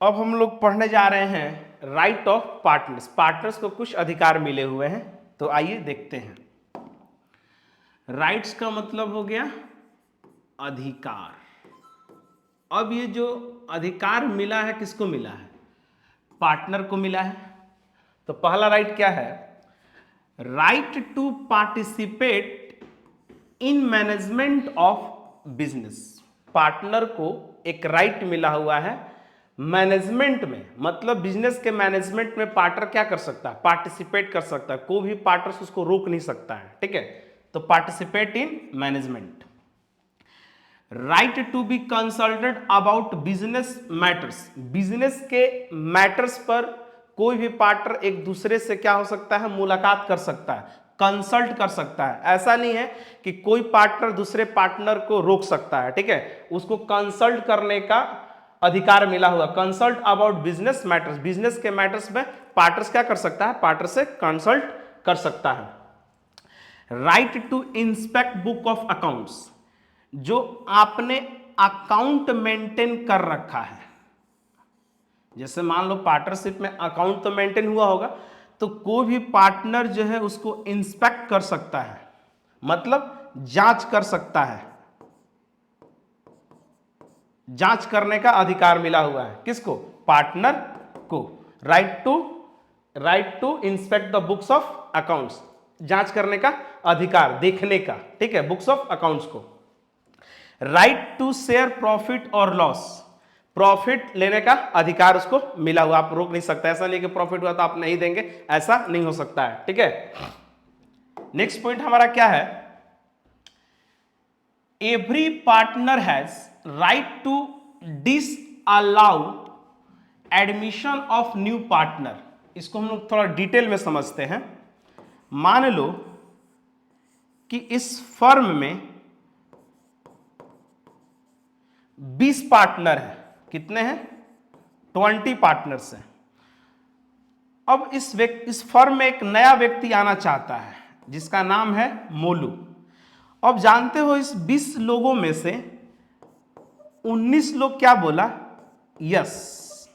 अब हम लोग पढ़ने जा रहे हैं राइट ऑफ पार्टनर्स। पार्टनर्स को कुछ अधिकार मिले हुए हैं, तो आइए देखते हैं। राइट्स का मतलब हो गया अधिकार। अब ये जो अधिकार मिला है किसको मिला है? पार्टनर को मिला है। तो पहला राइट क्या है? Right to participate in management of business. Partner को एक राइट मिला हुआ है मैनेजमेंट में, मतलब बिजनेस के मैनेजमेंट में पार्टनर क्या कर सकता है? पार्टिसिपेट कर सकता है। कोई भी पार्टनर उसको रोक नहीं सकता है, ठीक है। तो participate in management. Right to be consulted about business matters. Business के मैटर्स पर कोई भी पार्टनर एक दूसरे से क्या हो सकता है? मुलाकात कर सकता है, कंसल्ट कर सकता है। ऐसा नहीं है कि कोई पार्टनर दूसरे पार्टनर को रोक सकता है, ठीक है। उसको कंसल्ट करने का अधिकार मिला हुआ। Consult about business matters, business के मैटर्स में पार्टनर्स क्या कर सकता है? पार्टनर से कंसल्ट कर सकता है। Right to inspect book of accounts. जो आपने अकाउंट मेंटेन कर रखा है, जैसे मान लो पार्टनरशिप में अकाउंट तो मेंटेन हुआ होगा, तो कोई भी पार्टनर जो है उसको इंस्पेक्ट कर सकता है, मतलब जांच कर सकता है। जांच करने का अधिकार मिला हुआ है किसको? पार्टनर को। Right to inspect the books of accounts, जांच करने का अधिकार, देखने का, ठीक है, बुक्स ऑफ अकाउंट्स को। राइट टू शेयर प्रॉफिट और लॉस। प्रॉफिट लेने का अधिकार उसको मिला हुआ, आप रोक नहीं सकते। ऐसा नहीं कि प्रॉफिट हुआ तो आप नहीं देंगे, ऐसा नहीं हो सकता है, ठीक है। नेक्स्ट पॉइंट हमारा क्या है? Every partner has right to disallow admission of new partner. इसको हम लोग थोड़ा डिटेल में समझते हैं। मान लो कि इस फर्म में 20 पार्टनर हैं। कितने हैं? 20 पार्टनर्स हैं। अब इस फर्म में एक नया व्यक्ति आना चाहता है जिसका नाम है मोलू। अब जानते हो इस 20 लोगों में से 19 लोग क्या बोला? यस।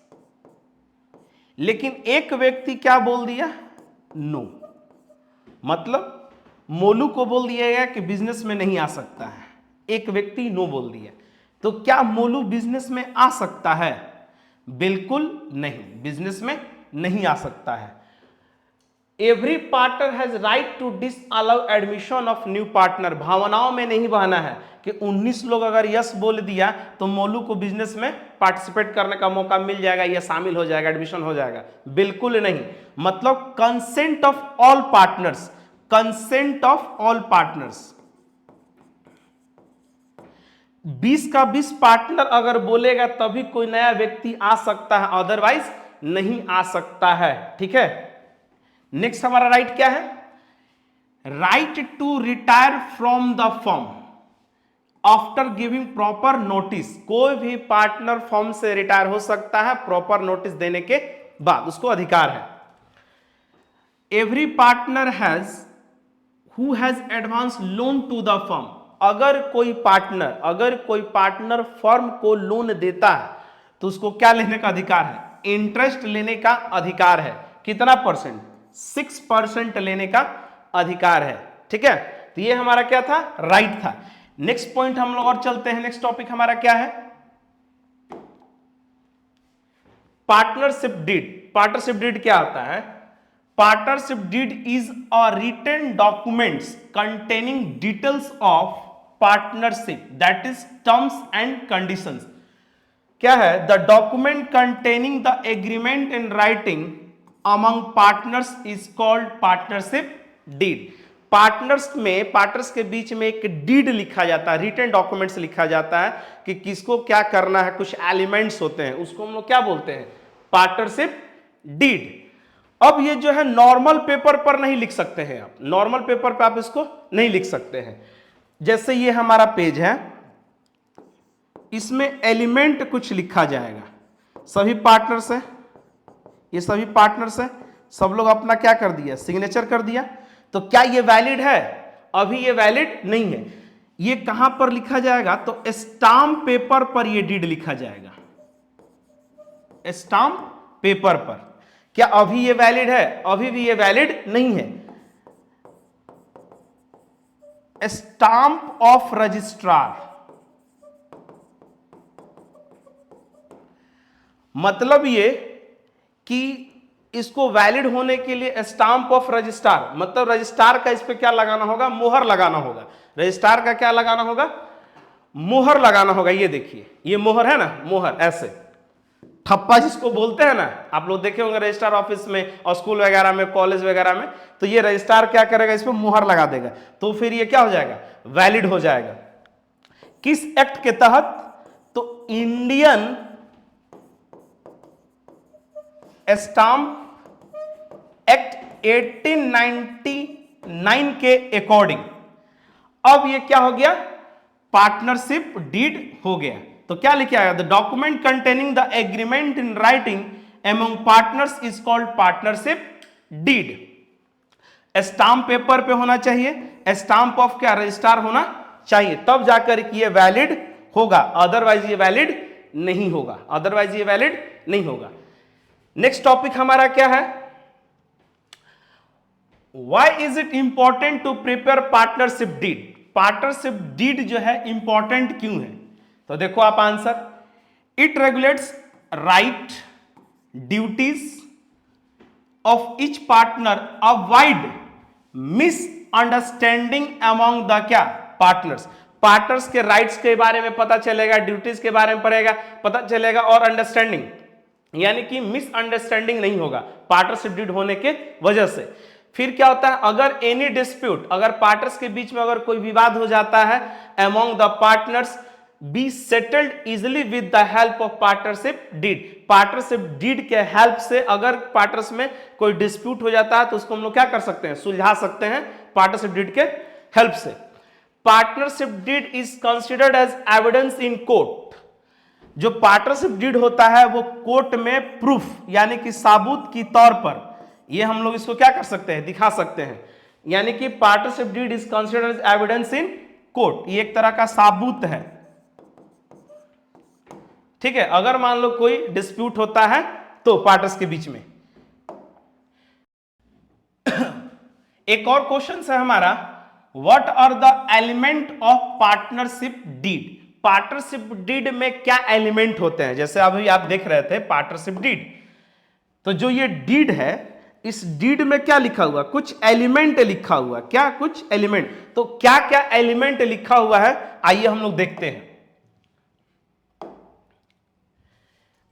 लेकिन एक व्यक्ति क्या बोल दिया? नो। मतलब मोलू को बोल दिया गया कि बिजनेस में नहीं आ सकता है, एक व्यक्ति नो बोल दिया। तो क्या मोलू बिजनेस में आ सकता है? बिल्कुल नहीं, बिजनेस में नहीं आ सकता है। Every partner has right to disallow admission of new partner. भावनाओं में नहीं बहना है कि 19 लोग अगर यस बोल दिया तो मोलू को बिजनेस में पार्टिसिपेट करने का मौका मिल जाएगा, या शामिल हो जाएगा, एडमिशन हो जाएगा। बिल्कुल नहीं। मतलब consent of all partners, consent of all partners. 20 का 20 पार्टनर अगर बोलेगा तभी कोई नया व्यक्ति आ सकता है, अदरवाइज नहीं आ सकता है, ठीक है। नेक्स्ट हमारा राइट क्या है? Right to retire from the firm after giving proper notice. कोई भी पार्टनर फर्म से रिटायर हो सकता है प्रॉपर नोटिस देने के बाद, उसको अधिकार है। Every partner who has advance loan to the firm. अगर कोई पार्टनर फर्म को लोन देता है तो उसको क्या लेने का अधिकार है? इंटरेस्ट लेने का अधिकार है। कितना परसेंट? 6% लेने का अधिकार है, ठीक है। तो ये हमारा क्या था? राइट था। नेक्स्ट पॉइंट हम लोग और चलते हैं। नेक्स्ट टॉपिक हमारा क्या है? Partnership deed. पार्टनरशिप डीड क्या होता है? Partnership deed is a written documents containing details of partnership, that is terms and conditions. क्या है? The document containing the agreement in writing among partners is called partnership deed. Partners के बीच में एक deed लिखा जाता है, रिटन डॉक्यूमेंट्स लिखा जाता है कि किसको क्या करना है, कुछ एलिमेंट्स होते हैं, उसको हम लोग क्या बोलते हैं? Partnership deed. अब ये जो है नॉर्मल पेपर पर नहीं लिख सकते हैं आप, नॉर्मल पेपर पर आप इसको नहीं लिख सकते हैं। जैसे ये हमारा पेज है, इसमें एलिमेंट कुछ लिखा जाएगा, सभी पार्टनर्स हैं, ये सभी पार्टनर्स हैं, सब लोग अपना क्या कर दिया? सिग्नेचर कर दिया। तो क्या ये वैलिड है? अभी ये वैलिड नहीं है। ये कहां पर लिखा जाएगा? तो स्टाम्प पेपर पर ये डीड लिखा जाएगा। स्टाम्प पेपर पर। क्या अभी ये वैलिड है? अभी भी ये वैलिड नहीं है। स्टाम्प ऑफ रजिस्ट्रार मतलब ये कि इसको वैलिड होने के लिए स्टाम्प ऑफ रजिस्ट्रार मतलब रजिस्ट्रार का इस पे क्या लगाना होगा? मोहर लगाना होगा। रजिस्ट्रार का क्या लगाना होगा? मोहर लगाना होगा। ये देखिए, ये मोहर है ना, मोहर ऐसे ठप्पा जिसको बोलते हैं ना, आप लोग देखे होंगे रजिस्ट्रार ऑफिस में और स्कूल वगैरह में, कॉलेज वगैरह में, तो ये रजिस्ट्रार क्या करेगा? इस पे मोहर लगा देगा, तो फिर ये क्या हो जाएगा? वैलिड हो जाएगा। किस एक्ट के तहत? तो इंडियन स्टाम्प एक्ट 1899 के अकॉर्डिंग अब ये क्या हो गया? पार्टनरशिप डीड हो गया। तो क्या लिखा है? The document containing the agreement in writing among partners is called partnership deed. Stamp paper पे होना चाहिए, स्टाम्प ऑफ क्या? रजिस्ट्रार होना चाहिए, तब जाकर कि ये वैलिड होगा, अदरवाइज ये वैलिड नहीं होगा, अदरवाइज ये वैलिड नहीं होगा। नेक्स्ट टॉपिक हमारा क्या है? Why is it important to prepare partnership deed? Partnership deed जो है इंपॉर्टेंट क्यों है? तो देखो आप answer, it regulates right duties of each partner, avoid misunderstanding among the क्या? पार्टनर्स। पार्टनर्स के राइट्स के बारे में पता चलेगा, ड्यूटीज के बारे में पता चलेगा और अंडरस्टैंडिंग यानी कि मिसअंडरस्टैंडिंग नहीं होगा पार्टनरशिप डीड होने के वजह से। फिर क्या होता है? अगर एनी डिस्प्यूट, अगर पार्टनर्स के बीच में अगर कोई विवाद हो जाता है, among the partners be settled easily with the help of partnership deed. Partnership deed के हेल्प से अगर पार्टनर्स में कोई डिस्प्यूट हो जाता है तो उसको हम लोग क्या कर सकते हैं? सुलझा सकते हैं पार्टनरशिप डीड के हेल्प से। Partnership deed is considered as evidence in court. जो पार्टनरशिप डीड होता है वो कोर्ट में प्रूफ यानी कि साबूत की तौर पर ये हम लोग इसको क्या कर सकते हैं? दिखा सकते हैं। यानी कि partnership deed is considered as evidence in court, ये एक तरह का साबूत है। ठीक है, अगर मान लो कोई डिस्प्यूट होता है तो पार्टनर्स के बीच में। एक और क्वेश्चन है हमारा, what are the element of partnership deed? Partnership deed में क्या एलिमेंट होते हैं? जैसे अभी आप देख रहे थे पार्टनरशिप डीड, तो जो ये डीड है, इस डीड में क्या लिखा हुआ? कुछ एलिमेंट लिखा हुआ। क्या? कुछ एलिमेंट। तो क्या क्या एलिमेंट लिखा हुआ है, आइए हम लोग देखते हैं।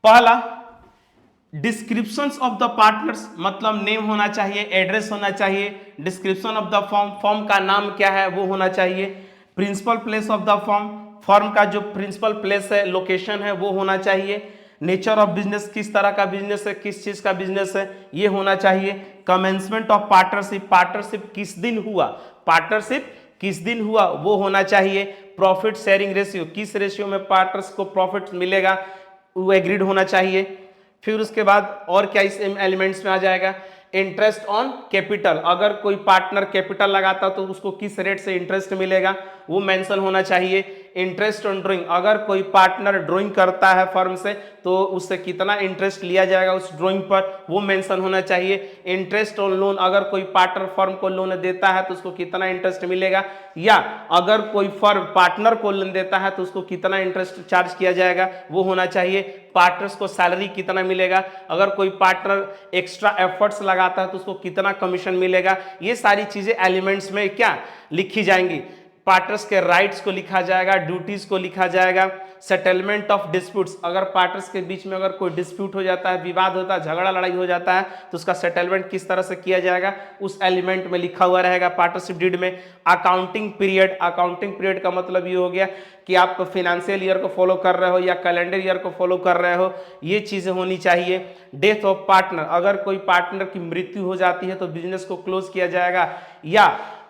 पहला, डिस्क्रिप्शंस ऑफ द पार्टनर्स मतलब नेम होना चाहिए, एड्रेस होना चाहिए। Description of the form, form का नाम क्या है वो होना चाहिए। Principal place of the form, form का जो प्रिंसिपल प्लेस है, लोकेशन है, वो होना चाहिए। नेचर ऑफ बिजनेस, किस तरह का बिजनेस है, किस चीज का बिजनेस है, ये होना चाहिए। कमेंसमेंट ऑफ पार्टनरशिप, पार्टनरशिप किस दिन हुआ, पार्टनरशिप किस दिन हुआ वो होना चाहिए। प्रॉफिट शेयरिंग रेशियो, किस रेशियो में पार्टनर्स को प्रॉफिट मिलेगा वो एग्रीड होना चाहिए। फिर उसके बाद और क्या इस एलिमेंट्स में आ जाएगा? इंटरेस्ट ऑन कैपिटल, अगर कोई पार्टनर कैपिटल लगाता तो उसको किस रेट से इंटरेस्ट मिलेगा वो मेंशन होना चाहिए। इंटरेस्ट ऑन ड्राइंग, अगर कोई पार्टनर ड्राइंग करता है फर्म से तो उससे कितना इंटरेस्ट लिया जाएगा उस ड्राइंग पर वो मेंशन होना चाहिए। इंटरेस्ट ऑन लोन, अगर कोई पार्टनर फर्म को लोन देता है तो उसको कितना इंटरेस्ट मिलेगा, या अगर कोई फर्म पार्टनर को लोन देता है तो उसको कितना इंटरेस्ट चार्ज किया जाएगा वो होना चाहिए। पार्टनर्स को सैलरी कितना मिलेगा, अगर कोई पार्टनर एक्स्ट्रा एफर्ट्स लगाता है तो उसको कितना कमीशन मिलेगा, ये सारी चीजें एलिमेंट्स में क्या लिखी जाएंगी। पार्टनर्स के राइट्स को लिखा जाएगा, ड्यूटीज को लिखा जाएगा। सेटलमेंट ऑफ डिस्प्यूट्स, अगर पार्टनर्स के बीच में अगर कोई डिस्प्यूट हो जाता है, विवाद होता है, झगड़ा लड़ाई हो जाता है तो उसका सेटलमेंट किस तरह से किया जाएगा उस एलिमेंट में लिखा हुआ रहेगा पार्टनरशिप डीड में। अकाउंटिंग पीरियड, अकाउंटिंग पीरियड का मतलब ये हो गया कि आप फाइनेंशियल ईयर को फॉलो कर रहे हो या कैलेंडर ईयर को फॉलो कर रहे हो, ये चीजें होनी चाहिए। डेथ ऑफ पार्टनर, अगर कोई पार्टनर की मृत्यु हो जाती है तो बिजनेस को क्लोज किया जाएगा या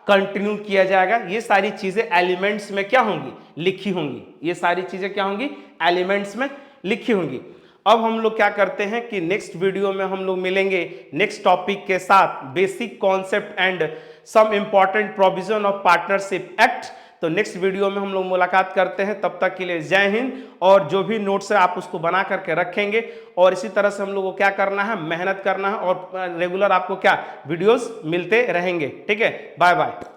कंटिन्यू किया जाएगा, ये सारी चीजें एलिमेंट्स में क्या होंगी, लिखी होंगी। ये सारी चीजें क्या होंगी, एलिमेंट्स में लिखी होंगी। अब हम लोग क्या करते हैं कि नेक्स्ट वीडियो में हम लोग मिलेंगे नेक्स्ट टॉपिक के साथ, basic concept and some important provision of partnership act. तो नेक्स्ट वीडियो में हम लोग मुलाकात करते हैं। तब तक के लिए जय हिंद। और जो भी नोट्स है आप उसको बना करके रखेंगे और इसी तरह से हम लोग को क्या करना है, मेहनत करना है और रेगुलर आपको क्या वीडियोस मिलते रहेंगे। ठीक है, बाय बाय।